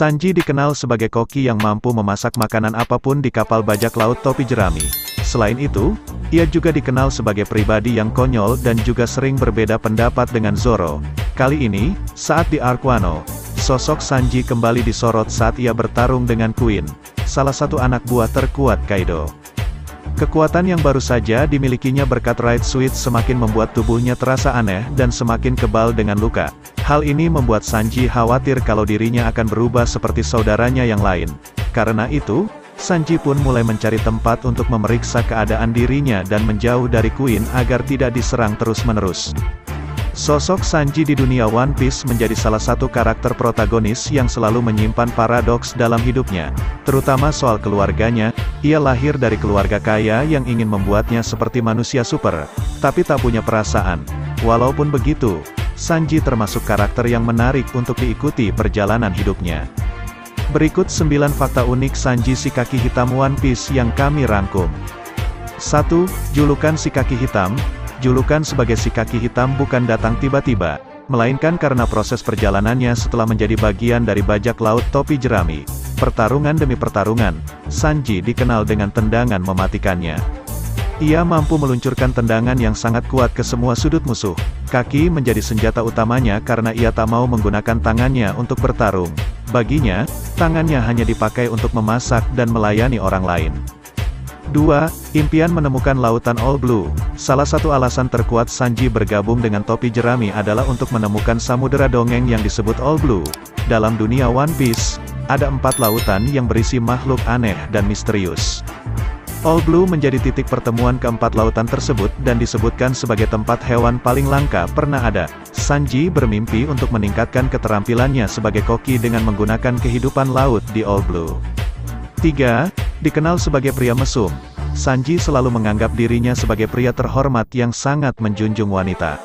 Sanji dikenal sebagai koki yang mampu memasak makanan apapun di kapal bajak laut topi jerami. Selain itu, ia juga dikenal sebagai pribadi yang konyol dan juga sering berbeda pendapat dengan Zoro. Kali ini, saat di Arc Wano, sosok Sanji kembali disorot saat ia bertarung dengan Queen, salah satu anak buah terkuat Kaido. Kekuatan yang baru saja dimilikinya berkat Right Switch semakin membuat tubuhnya terasa aneh dan semakin kebal dengan luka. Hal ini membuat Sanji khawatir kalau dirinya akan berubah seperti saudaranya yang lain. Karena itu, Sanji pun mulai mencari tempat untuk memeriksa keadaan dirinya dan menjauh dari Queen agar tidak diserang terus-menerus. Sosok Sanji di dunia One Piece menjadi salah satu karakter protagonis yang selalu menyimpan paradoks dalam hidupnya, terutama soal keluarganya. Ia lahir dari keluarga kaya yang ingin membuatnya seperti manusia super, tapi tak punya perasaan. Walaupun begitu, Sanji termasuk karakter yang menarik untuk diikuti perjalanan hidupnya. Berikut 9 fakta unik Sanji si kaki hitam One Piece yang kami rangkum. 1. Julukan si kaki hitam. Julukan sebagai si kaki hitam bukan datang tiba-tiba, melainkan karena proses perjalanannya setelah menjadi bagian dari bajak laut topi jerami. Pertarungan demi pertarungan, Sanji dikenal dengan tendangan mematikannya. Ia mampu meluncurkan tendangan yang sangat kuat ke semua sudut musuh. Kaki menjadi senjata utamanya karena ia tak mau menggunakan tangannya untuk bertarung. Baginya, tangannya hanya dipakai untuk memasak dan melayani orang lain. 2. Impian menemukan lautan All Blue. Salah satu alasan terkuat Sanji bergabung dengan topi jerami adalah untuk menemukan samudera dongeng yang disebut All Blue. Dalam dunia One Piece, ada 4 lautan yang berisi makhluk aneh dan misterius. All Blue menjadi titik pertemuan keempat lautan tersebut dan disebutkan sebagai tempat hewan paling langka pernah ada. Sanji bermimpi untuk meningkatkan keterampilannya sebagai koki dengan menggunakan kehidupan laut di All Blue. 3. Dikenal sebagai pria mesum. Sanji selalu menganggap dirinya sebagai pria terhormat yang sangat menjunjung wanita.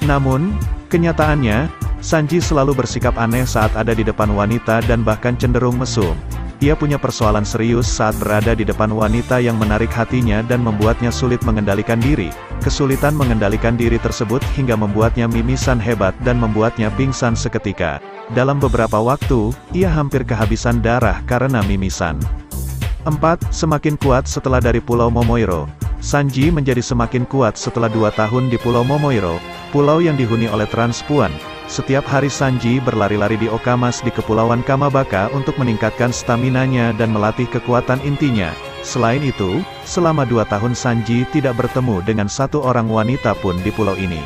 Namun, kenyataannya, Sanji selalu bersikap aneh saat ada di depan wanita dan bahkan cenderung mesum. Ia punya persoalan serius saat berada di depan wanita yang menarik hatinya dan membuatnya sulit mengendalikan diri. Kesulitan mengendalikan diri tersebut hingga membuatnya mimisan hebat dan membuatnya pingsan seketika. Dalam beberapa waktu, ia hampir kehabisan darah karena mimisan. 4. Semakin kuat setelah dari Pulau Momoiro. Sanji menjadi semakin kuat setelah 2 tahun di Pulau Momoiro, pulau yang dihuni oleh transpuan. Setiap hari Sanji berlari-lari di Okamas di Kepulauan Kamabaka untuk meningkatkan staminanya dan melatih kekuatan intinya. Selain itu, selama 2 tahun Sanji tidak bertemu dengan satu orang wanita pun di pulau ini.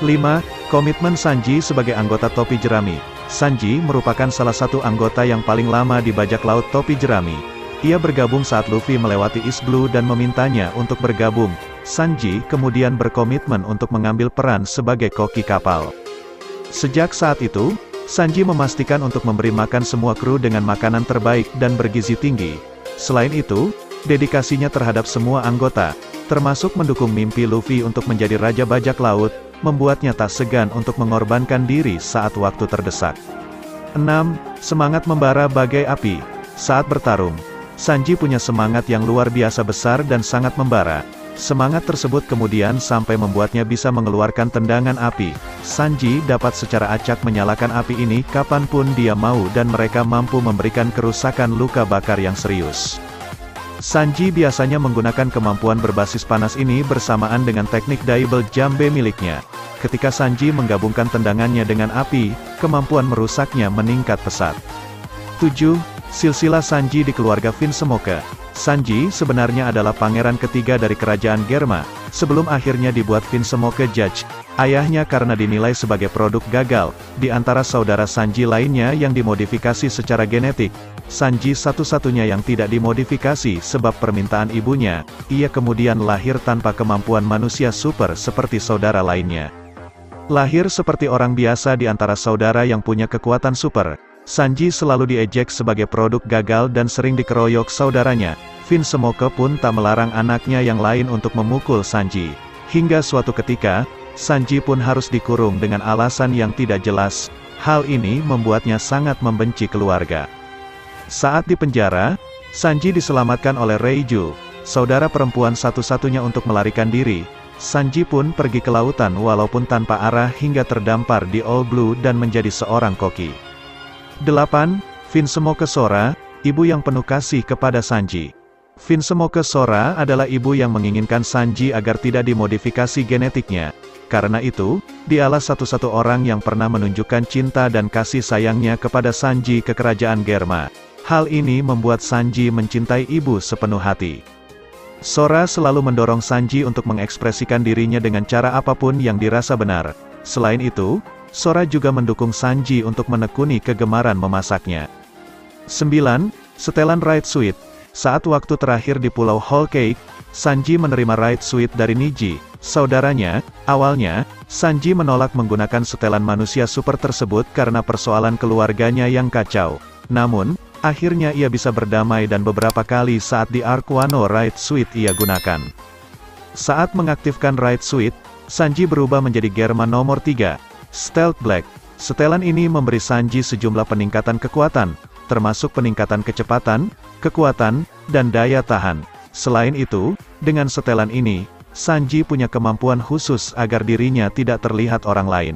5. Komitmen Sanji sebagai anggota topi jerami. Sanji merupakan salah satu anggota yang paling lama di bajak laut topi jerami. Ia bergabung saat Luffy melewati East Blue dan memintanya untuk bergabung. Sanji kemudian berkomitmen untuk mengambil peran sebagai koki kapal. Sejak saat itu, Sanji memastikan untuk memberi makan semua kru dengan makanan terbaik dan bergizi tinggi. Selain itu, dedikasinya terhadap semua anggota, termasuk mendukung mimpi Luffy untuk menjadi raja bajak laut, membuatnya tak segan untuk mengorbankan diri saat waktu terdesak. 6. Semangat membara bagai api. Saat bertarung, Sanji punya semangat yang luar biasa besar dan sangat membara. Semangat tersebut kemudian sampai membuatnya bisa mengeluarkan tendangan api. Sanji dapat secara acak menyalakan api ini kapanpun dia mau dan mereka mampu memberikan kerusakan luka bakar yang serius. Sanji biasanya menggunakan kemampuan berbasis panas ini bersamaan dengan teknik Double Jambe miliknya. Ketika Sanji menggabungkan tendangannya dengan api, kemampuan merusaknya meningkat pesat. 7. Silsilah Sanji di keluarga Vinsmoke. Sanji sebenarnya adalah pangeran ketiga dari kerajaan Germa, sebelum akhirnya dibuat Vinsmoke Judge. Ayahnya karena dinilai sebagai produk gagal, di antara saudara Sanji lainnya yang dimodifikasi secara genetik. Sanji satu-satunya yang tidak dimodifikasi sebab permintaan ibunya, ia kemudian lahir tanpa kemampuan manusia super seperti saudara lainnya. Lahir seperti orang biasa di antara saudara yang punya kekuatan super. Sanji selalu diejek sebagai produk gagal dan sering dikeroyok saudaranya. Vinsmoke pun tak melarang anaknya yang lain untuk memukul Sanji. Hingga suatu ketika, Sanji pun harus dikurung dengan alasan yang tidak jelas. Hal ini membuatnya sangat membenci keluarga. Saat di penjara, Sanji diselamatkan oleh Reiju, saudara perempuan satu-satunya untuk melarikan diri. Sanji pun pergi ke lautan walaupun tanpa arah hingga terdampar di All Blue dan menjadi seorang koki. 8. Vincemoke Sora, ibu yang penuh kasih kepada Sanji. Vincemoke Sora adalah ibu yang menginginkan Sanji agar tidak dimodifikasi genetiknya. Karena itu, dialah satu-satu orang yang pernah menunjukkan cinta dan kasih sayangnya kepada Sanji ke kerajaan Germa. Hal ini membuat Sanji mencintai ibu sepenuh hati. Sora selalu mendorong Sanji untuk mengekspresikan dirinya dengan cara apapun yang dirasa benar. Selain itu, Sora juga mendukung Sanji untuk menekuni kegemaran memasaknya. 9. Setelan Ride Sweet. Saat waktu terakhir di Pulau Whole Cake, Sanji menerima Ride Sweet dari Niji, saudaranya. Awalnya, Sanji menolak menggunakan setelan manusia super tersebut karena persoalan keluarganya yang kacau. Namun, akhirnya ia bisa berdamai dan beberapa kali saat di Arc Wano Ride Sweet ia gunakan. Saat mengaktifkan Ride Sweet, Sanji berubah menjadi Germa nomor 3, Stealth Black. Setelan ini memberi Sanji sejumlah peningkatan kekuatan, termasuk peningkatan kecepatan, kekuatan, dan daya tahan. Selain itu, dengan setelan ini, Sanji punya kemampuan khusus agar dirinya tidak terlihat orang lain.